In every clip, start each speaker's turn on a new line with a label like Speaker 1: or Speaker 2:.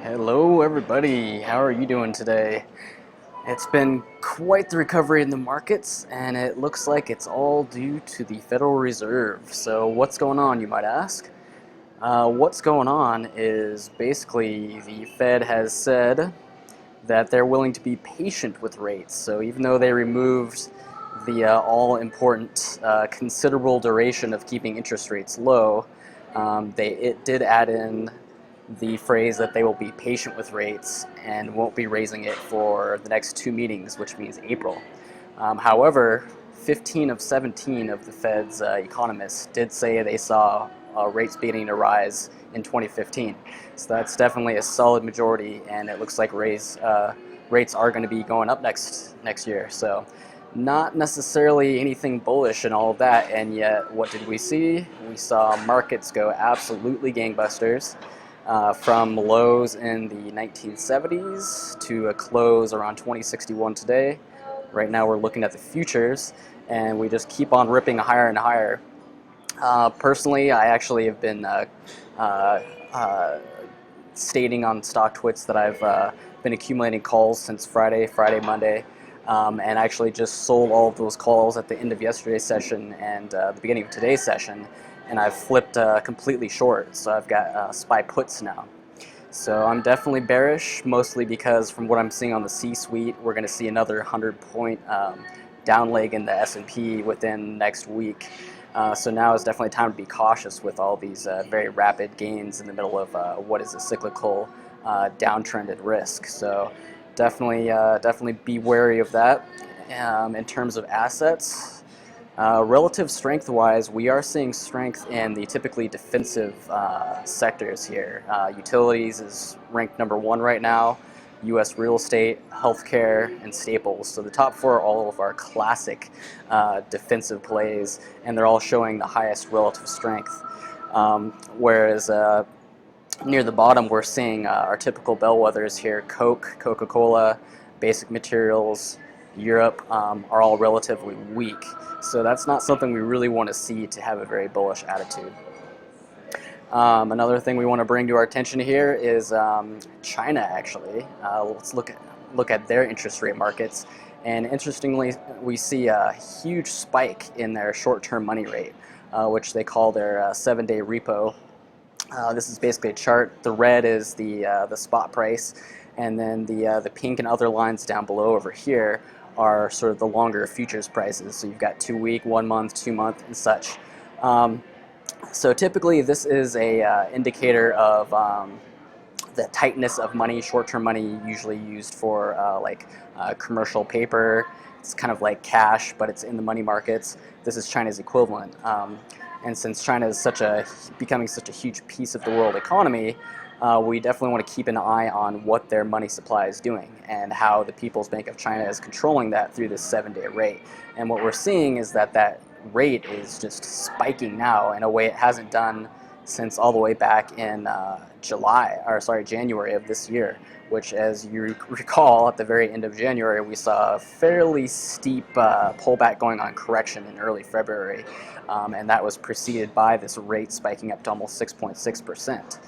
Speaker 1: Hello, everybody. How are you doing today? It's been quite the recovery in the markets, and it looks like it's all due to the Federal Reserve. So, what's going on, you might ask? What's going on is basically the Fed has said that they're willing to be patient with rates. So, even though they removed the all important considerable duration of keeping interest rates low, it did add in the phrase that they will be patient with rates and won't be raising it for the next two meetings, which means April. However, 15 of 17 of the Fed's economists did say they saw rates beginning to rise in 2015. So that's definitely a solid majority, and it looks like rates are going to be going up next year. So not necessarily anything bullish and all of that, and yet what did we see? We saw markets go absolutely gangbusters. From lows in the 1970s to a close around 2061 today. Right now we're looking at the futures, and we just keep on ripping higher and higher. Personally, I actually have been stating on stock twits that I've been accumulating calls since Friday, Monday, and actually just sold all of those calls at the end of yesterday's session and the beginning of today's session. And I've flipped completely short, so I've got SPY puts now. So I'm definitely bearish, mostly because from what I'm seeing on the C-suite, we're going to see another 100-point down leg in the S&P within next week. So now is definitely time to be cautious with all these very rapid gains in the middle of what is a cyclical downtrend at risk. So definitely be wary of that. In terms of assets, relative strength-wise, we are seeing strength in the typically defensive sectors here. Utilities is ranked number 1 right now, U.S. real estate, healthcare, and staples. So the top 4 are all of our classic defensive plays, and they're all showing the highest relative strength. Whereas near the bottom, we're seeing our typical bellwethers here: Coke, Coca-Cola, basic materials, Europe are all relatively weak. So that's not something we really want to see to have a very bullish attitude. Another thing we want to bring to our attention here is China, actually. Let's look at their interest rate markets. And interestingly, we see a huge spike in their short-term money rate, which they call their 7-day repo. This is basically a chart. The red is the spot price, and then the pink and other lines down below over here are sort of the longer futures prices. So you've got 2-week, 1 month, 2 month, and such. So typically this is a indicator of the tightness of money, short-term money, usually used for commercial paper. It's kind of like cash, but it's in the money markets. This is China's equivalent. And since China is becoming such a huge piece of the world economy, we definitely want to keep an eye on what their money supply is doing and how the People's Bank of China is controlling that through this 7-day rate. And what we're seeing is that rate is just spiking now in a way it hasn't done since all the way back in January of this year, which, as you recall, at the very end of January, we saw a fairly steep pullback going on correction in early February, and that was preceded by this rate spiking up to almost 6.6%.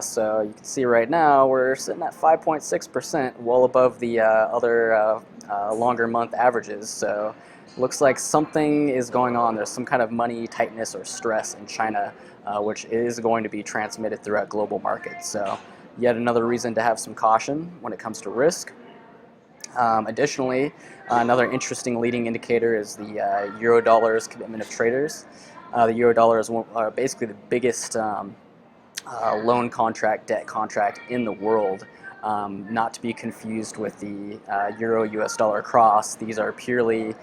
Speaker 1: So you can see right now we're sitting at 5.6%, well above the other longer month averages. So looks like something is going on. There's some kind of money tightness or stress in China, which is going to be transmitted throughout global markets. So yet another reason to have some caution when it comes to risk. Additionally, another interesting leading indicator is the euro-dollar's commitment of traders. The euro-dollar is basically the biggest loan contract, debt contract in the world, not to be confused with the euro-US dollar cross. These are purely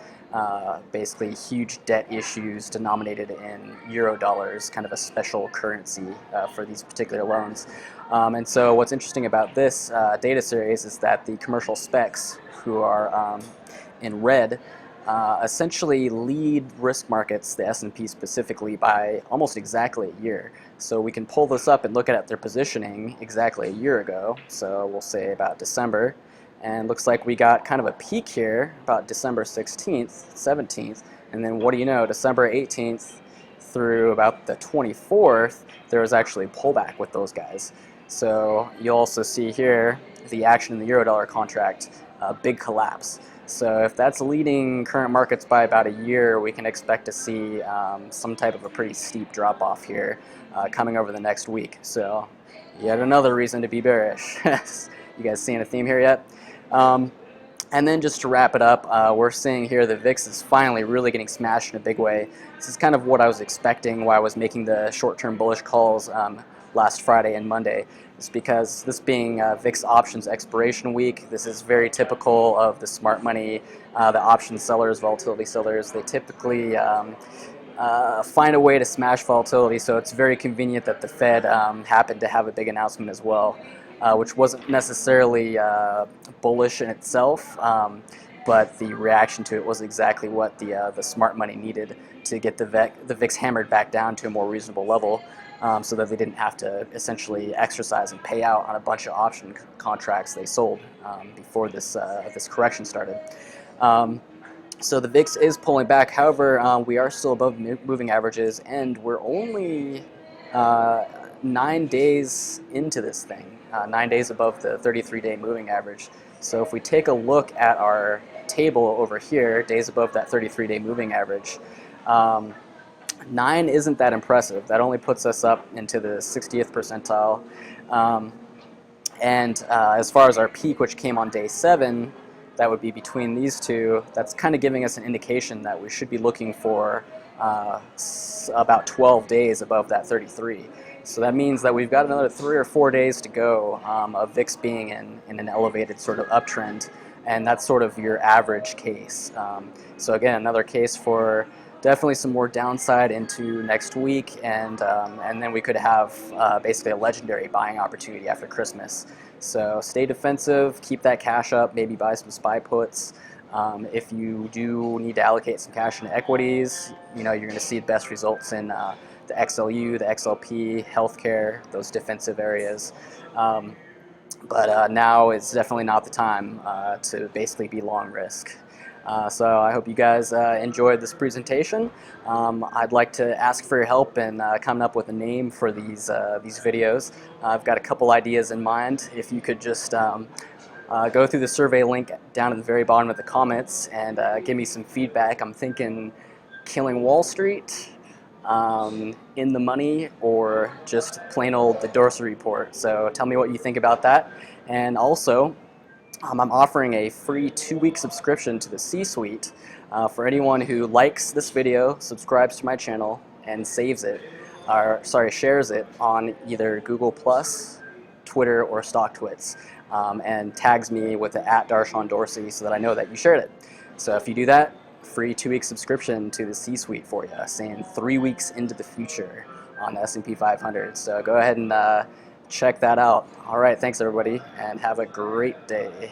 Speaker 1: basically huge debt issues denominated in euro dollars, kind of a special currency for these particular loans. And so what's interesting about this data series is that the commercial specs, who are in red, essentially lead risk markets, the S&P specifically, by almost exactly a year. So we can pull this up and look at their positioning exactly a year ago. So we'll say about December. And looks like we got kind of a peak here about December 16th, 17th. And then what do you know, December 18th through about the 24th, there was actually a pullback with those guys. So you'll also see here the action in the Eurodollar contract, big collapse. So if that's leading current markets by about a year, we can expect to see some type of a pretty steep drop-off here coming over the next week. So yet another reason to be bearish. You guys seeing a theme here yet? And then just to wrap it up, we're seeing here the VIX is finally really getting smashed in a big way. This is kind of what I was expecting while I was making the short-term bullish calls last Friday and Monday. It's because this being VIX options expiration week, this is very typical of the smart money, the option sellers, volatility sellers. They typically find a way to smash volatility, so it's very convenient that the Fed happened to have a big announcement as well. Which wasn't necessarily bullish in itself, but the reaction to it was exactly what the smart money needed to get the VIX hammered back down to a more reasonable level, so that they didn't have to essentially exercise and pay out on a bunch of option contracts they sold before this correction started. So the VIX is pulling back. However, we are still above moving averages, and we're only 9 days into this thing, 9 days above the 33-day moving average. So if we take a look at our table over here, days above that 33-day moving average, 9 isn't that impressive. That only puts us up into the 60th percentile. As far as our peak, which came on day 7, that would be between these two, that's kind of giving us an indication that we should be looking for about 12 days above that 33. So that means that we've got another 3 or 4 days to go of VIX being in an elevated sort of uptrend, and that's sort of your average case. So again, another case for definitely some more downside into next week, and then we could have basically a legendary buying opportunity after Christmas. So stay defensive, keep that cash up, maybe buy some SPY puts. If you do need to allocate some cash into equities, you're going to see the best results in the XLU, the XLP, healthcare, those defensive areas. But now is definitely not the time to basically be long risk. So I hope you guys enjoyed this presentation. I'd like to ask for your help in coming up with a name for these videos. I've got a couple ideas in mind. If you could just go through the survey link down at the very bottom of the comments and give me some feedback. I'm thinking Killing Wall Street, In the Money, or just plain old the Dorsey report. So tell me what you think about that. And also, I'm offering a free 2-week subscription to the C-Suite for anyone who likes this video, subscribes to my channel, and shares it on either Google+, Twitter, or StockTwits, and tags me with the @DarshawnDorsey so that I know that you shared it. So if you do that, free 2-week subscription to the C-Suite for you, saying 3 weeks into the future on the S&P 500. So go ahead and check that out. All right, thanks everybody, and have a great day.